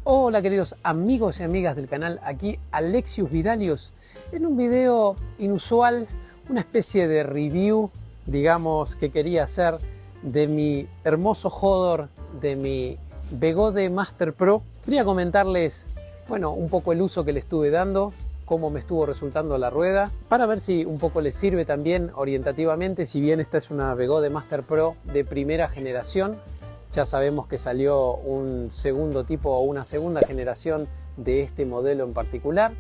Hola queridos amigos y amigas del canal, aquí Alexius Vidalius en un video inusual, una especie de review, digamos, que quería hacer de mi hermoso Hodor, de mi Begode Master Pro. Quería comentarles, bueno, un poco el uso que le estuve dando, cómo me estuvo resultando la rueda, para ver si un poco les sirve también orientativamente. Si bien esta es una Begode Master Pro de primera generación, ya sabemos que salió un segundo tipo o una segunda generación de este modelo en particular.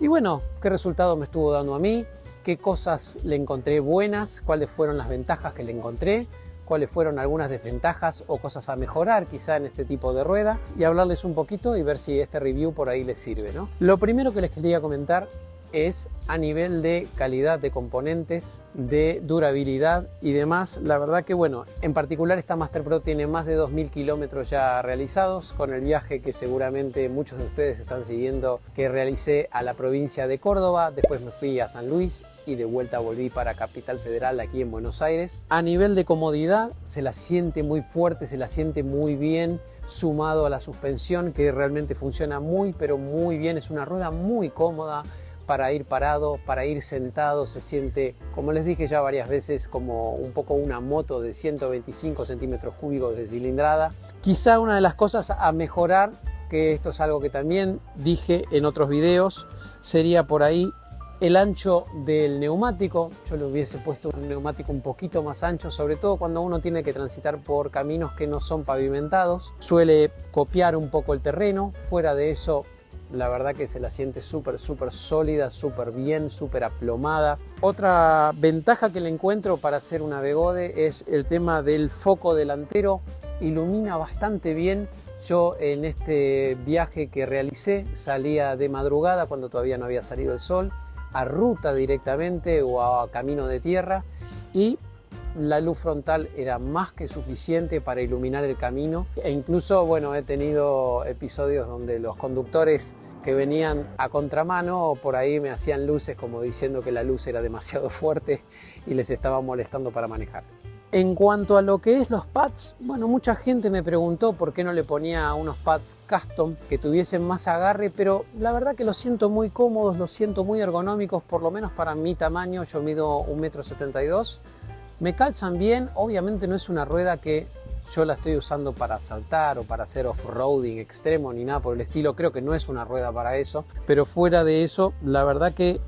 Y bueno, qué resultado me estuvo dando a mí, qué cosas le encontré buenas, cuáles fueron las ventajas que le encontré, cuáles fueron algunas desventajas o cosas a mejorar quizá en este tipo de rueda, y hablarles un poquito y ver si este review por ahí les sirve, ¿no? Lo primero que les quería comentar es a nivel de calidad de componentes, de durabilidad y demás. La verdad que bueno, en particular esta Master Pro tiene más de 2000 kilómetros ya realizados, con el viaje que seguramente muchos de ustedes están siguiendo, que realicé a la provincia de Córdoba. Después me fui a San Luis y de vuelta volví para Capital Federal, aquí en Buenos Aires. A nivel de comodidad se la siente muy fuerte, se la siente muy bien, sumado a la suspensión que realmente funciona muy pero muy bien. Es una rueda muy cómoda para ir parado, para ir sentado. Se siente, como les dije ya varias veces, como un poco una moto de 125 centímetros cúbicos de cilindrada. Quizá una de las cosas a mejorar, que esto es algo que también dije en otros videos, sería por ahí el ancho del neumático. Yo le hubiese puesto un neumático un poquito más ancho, sobre todo cuando uno tiene que transitar por caminos que no son pavimentados. Suele copiar un poco el terreno. Fuera de eso, la verdad que se la siente súper sólida, súper bien, súper aplomada. Otra ventaja que le encuentro para hacer una Begode es el tema del foco delantero. Ilumina bastante bien. Yo en este viaje que realicé salía de madrugada, cuando todavía no había salido el sol, a ruta directamente o a camino de tierra, y la luz frontal era más que suficiente para iluminar el camino. E incluso, bueno, he tenido episodios donde los conductores que venían a contramano por ahí me hacían luces como diciendo que la luz era demasiado fuerte y les estaba molestando para manejar. En cuanto a lo que es los pads, bueno, mucha gente me preguntó por qué no le ponía unos pads custom que tuviesen más agarre, pero la verdad que los siento muy cómodos, los siento muy ergonómicos, por lo menos para mi tamaño. Yo mido 1,72 m. Me calzan bien. Obviamente no es una rueda que yo la estoy usando para saltar o para hacer off-roading extremo ni nada por el estilo. Creo que no es una rueda para eso. Pero fuera de eso, la verdad que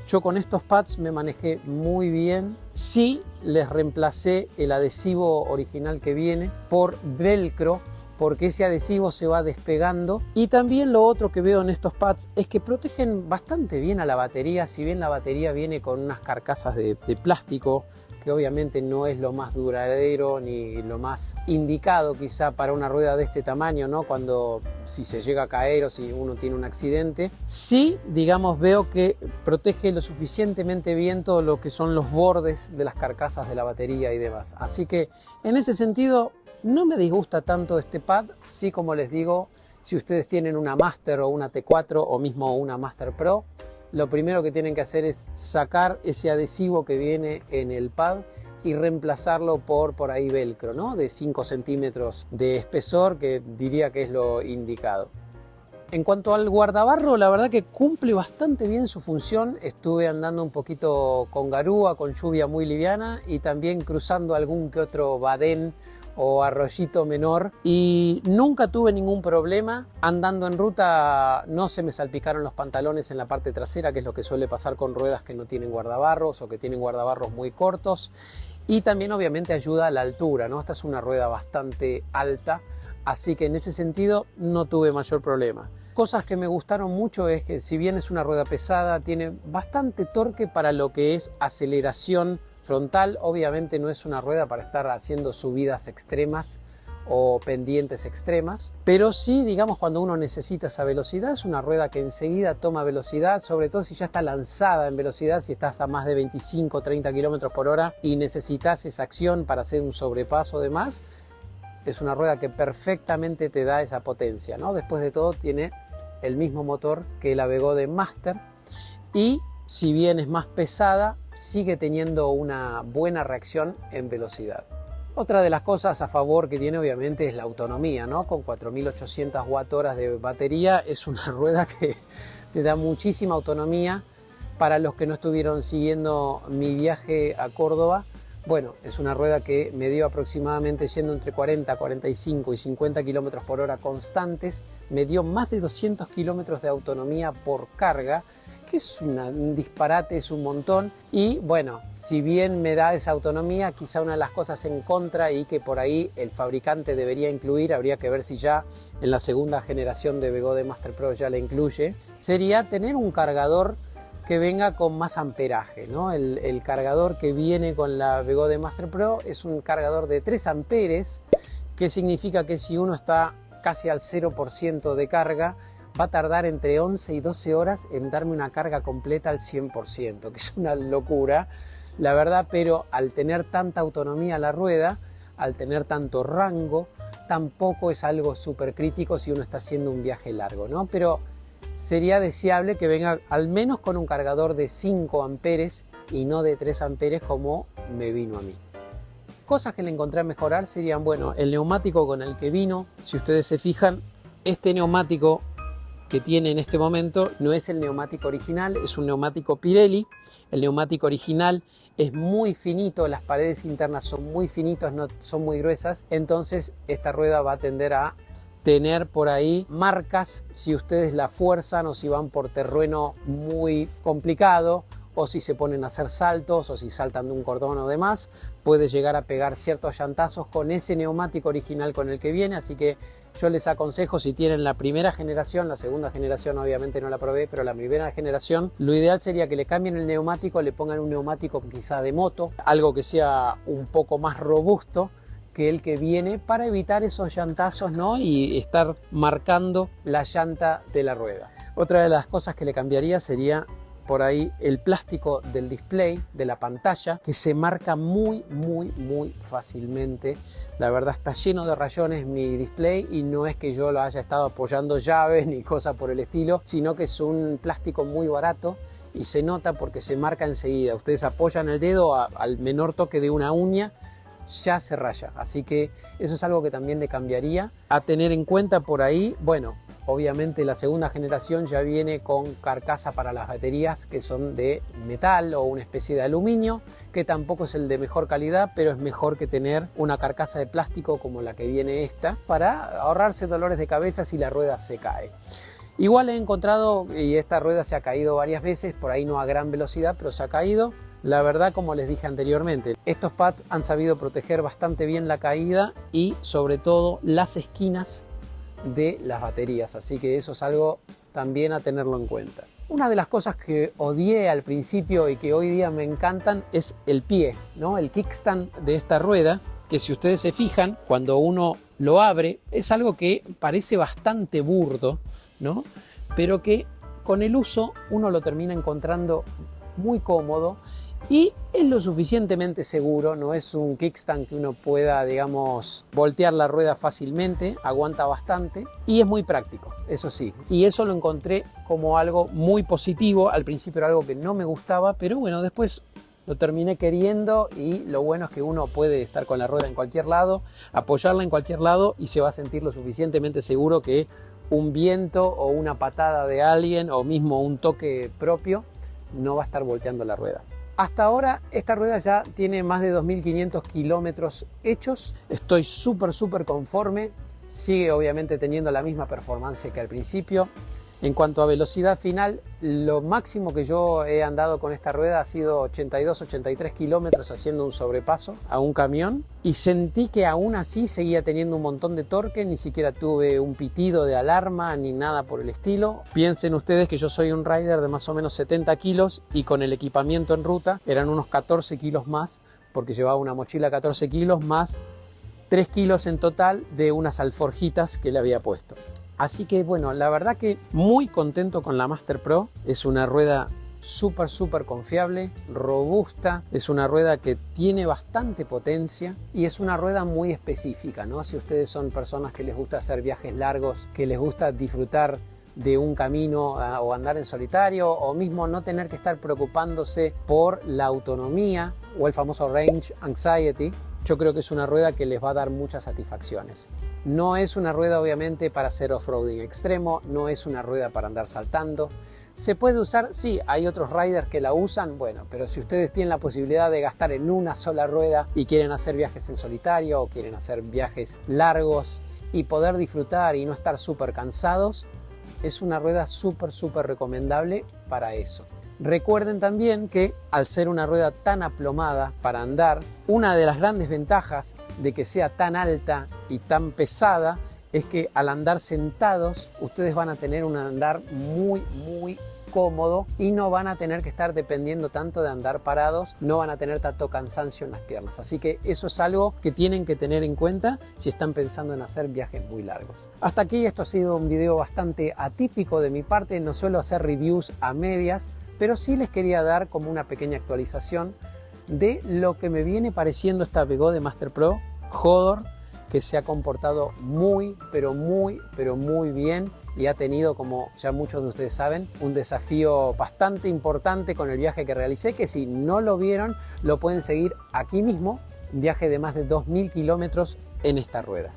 yo con estos pads me manejé muy bien. Sí, les reemplacé el adhesivo original que viene por velcro, porque ese adhesivo se va despegando. Y también lo otro que veo en estos pads es que protegen bastante bien a la batería. Si bien la batería viene con unas carcasas de plástico, que obviamente no es lo más duradero ni lo más indicado quizá para una rueda de este tamaño, ¿no? Cuando si se llega a caer o si uno tiene un accidente. Sí, digamos, veo que protege lo suficientemente bien todo lo que son los bordes de las carcasas de la batería y demás. Así que en ese sentido no me disgusta tanto este pad. Sí, como les digo, si ustedes tienen una Master o una T4 o mismo una Master Pro, lo primero que tienen que hacer es sacar ese adhesivo que viene en el pad y reemplazarlo por ahí velcro, ¿no? De 5 centímetros de espesor, que diría que es lo indicado. En cuanto al guardabarro, la verdad que cumple bastante bien su función. Estuve andando un poquito con garúa, con lluvia muy liviana, y también cruzando algún que otro badén o arroyito menor, y nunca tuve ningún problema. Andando en ruta no se me salpicaron los pantalones en la parte trasera, que es lo que suele pasar con ruedas que no tienen guardabarros o que tienen guardabarros muy cortos. Y también obviamente ayuda a la altura, ¿no? Esta es una rueda bastante alta, así que en ese sentido no tuve mayor problema. Cosas que me gustaron mucho es que, si bien es una rueda pesada, tiene bastante torque para lo que es aceleración frontal. Obviamente no es una rueda para estar haciendo subidas extremas o pendientes extremas, pero sí, digamos, cuando uno necesita esa velocidad, es una rueda que enseguida toma velocidad, sobre todo si ya está lanzada en velocidad, si estás a más de 25 o 30 kilómetros por hora y necesitas esa acción para hacer un sobrepaso de más. Es una rueda que perfectamente te da esa potencia, ¿no? Después de todo tiene el mismo motor que la Begode Master, y si bien es más pesada, sigue teniendo una buena reacción en velocidad. Otra de las cosas a favor que tiene obviamente es la autonomía, ¿no? Con 4.800 watt-horas de batería es una rueda que te da muchísima autonomía. Para los que no estuvieron siguiendo mi viaje a Córdoba, bueno, es una rueda que me dio aproximadamente yendo entre 40, 45 y 50 kilómetros por hora constantes, me dio más de 200 kilómetros de autonomía por carga, que es un disparate, es un montón. Y bueno, si bien me da esa autonomía, quizá una de las cosas en contra y que por ahí el fabricante debería incluir, habría que ver si ya en la segunda generación de Begode Master Pro ya la incluye, sería tener un cargador que venga con más amperaje, ¿no? El cargador que viene con la Begode Master Pro es un cargador de 3 amperes, que significa que si uno está casi al 0% de carga, va a tardar entre 11 y 12 horas en darme una carga completa al 100%, que es una locura, la verdad, pero al tener tanta autonomía la rueda, al tener tanto rango, tampoco es algo súper crítico si uno está haciendo un viaje largo, ¿no? Pero sería deseable que venga al menos con un cargador de 5 amperes y no de 3 amperes como me vino a mí. Cosas que le encontré a mejorar serían, bueno, el neumático con el que vino. Si ustedes se fijan, este neumático que tiene en este momento no es el neumático original, es un neumático Pirelli. El neumático original es muy finito, las paredes internas son muy finitas, no son muy gruesas, entonces esta rueda va a tender a tener por ahí marcas si ustedes la fuerzan o si van por terreno muy complicado o si se ponen a hacer saltos o si saltan de un cordón o demás, puede llegar a pegar ciertos llantazos con ese neumático original con el que viene. Así que yo les aconsejo, si tienen la primera generación, la segunda generación obviamente no la probé, pero la primera generación, lo ideal sería que le cambien el neumático, le pongan un neumático quizá de moto, algo que sea un poco más robusto que el que viene, para evitar esos llantazos, ¿no? Y estar marcando la llanta de la rueda. Otra de las cosas que le cambiaría sería por ahí el plástico del display, de la pantalla, que se marca muy fácilmente. La verdad está lleno de rayones mi display y no es que yo lo haya estado apoyando llaves ni cosas por el estilo, sino que es un plástico muy barato y se nota porque se marca enseguida. Ustedes apoyan el dedo al menor toque de una uña, ya se raya, así que eso es algo que también le cambiaría. A tener en cuenta por ahí, bueno, obviamente la segunda generación ya viene con carcasa para las baterías que son de metal o una especie de aluminio, que tampoco es el de mejor calidad, pero es mejor que tener una carcasa de plástico como la que viene esta, para ahorrarse dolores de cabeza si la rueda se cae. Igual he encontrado, y esta rueda se ha caído varias veces, por ahí no a gran velocidad, pero se ha caído. La verdad, como les dije anteriormente, estos pads han sabido proteger bastante bien la caída y sobre todo las esquinas de las baterías, así que eso es algo también a tenerlo en cuenta. Una de las cosas que odié al principio y que hoy día me encantan es el pie, ¿no? El kickstand de esta rueda, que si ustedes se fijan, cuando uno lo abre, es algo que parece bastante burdo, ¿no? Pero que con el uso uno lo termina encontrando muy cómodo y es lo suficientemente seguro. No es un kickstand que uno pueda, digamos, voltear la rueda fácilmente, aguanta bastante y es muy práctico, eso sí. Y eso lo encontré como algo muy positivo. Al principio era algo que no me gustaba, pero bueno, después lo terminé queriendo y lo bueno es que uno puede estar con la rueda en cualquier lado, apoyarla en cualquier lado y se va a sentir lo suficientemente seguro que un viento o una patada de alguien o mismo un toque propio no va a estar volteando la rueda. Hasta ahora esta rueda ya tiene más de 2.500 kilómetros hechos. Estoy súper conforme. Sigue obviamente teniendo la misma performance que al principio. En cuanto a velocidad final, lo máximo que yo he andado con esta rueda ha sido 82-83 kilómetros haciendo un sobrepaso a un camión y sentí que aún así seguía teniendo un montón de torque, ni siquiera tuve un pitido de alarma ni nada por el estilo. Piensen ustedes que yo soy un rider de más o menos 70 kilos y con el equipamiento en ruta eran unos 14 kilos más, porque llevaba una mochila 14 kilos más 3 kilos en total de unas alforjitas que le había puesto. Así que bueno, la verdad que muy contento con la Master Pro. Es una rueda súper confiable, robusta, es una rueda que tiene bastante potencia y es una rueda muy específica, ¿no? Si ustedes son personas que les gusta hacer viajes largos, que les gusta disfrutar de un camino o andar en solitario o mismo no tener que estar preocupándose por la autonomía o el famoso range anxiety, yo creo que es una rueda que les va a dar muchas satisfacciones. No es una rueda obviamente para hacer off-roading extremo, no es una rueda para andar saltando. ¿Se puede usar? Sí, hay otros riders que la usan, bueno, pero si ustedes tienen la posibilidad de gastar en una sola rueda y quieren hacer viajes en solitario o quieren hacer viajes largos y poder disfrutar y no estar súper cansados, es una rueda súper recomendable para eso. Recuerden también que al ser una rueda tan aplomada para andar, una de las grandes ventajas de que sea tan alta y tan pesada es que al andar sentados ustedes van a tener un andar muy cómodo y no van a tener que estar dependiendo tanto de andar parados, no van a tener tanto cansancio en las piernas. Así que eso es algo que tienen que tener en cuenta si están pensando en hacer viajes muy largos. Hasta aquí esto ha sido un video bastante atípico de mi parte, no suelo hacer reviews a medias, pero sí les quería dar como una pequeña actualización de lo que me viene pareciendo esta Begode Master Pro Hodor, que se ha comportado muy bien y ha tenido, como ya muchos de ustedes saben, un desafío bastante importante con el viaje que realicé, que si no lo vieron lo pueden seguir aquí mismo, un viaje de más de 2000 kilómetros en esta rueda.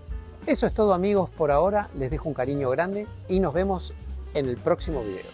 Eso es todo amigos por ahora, les dejo un cariño grande y nos vemos en el próximo video.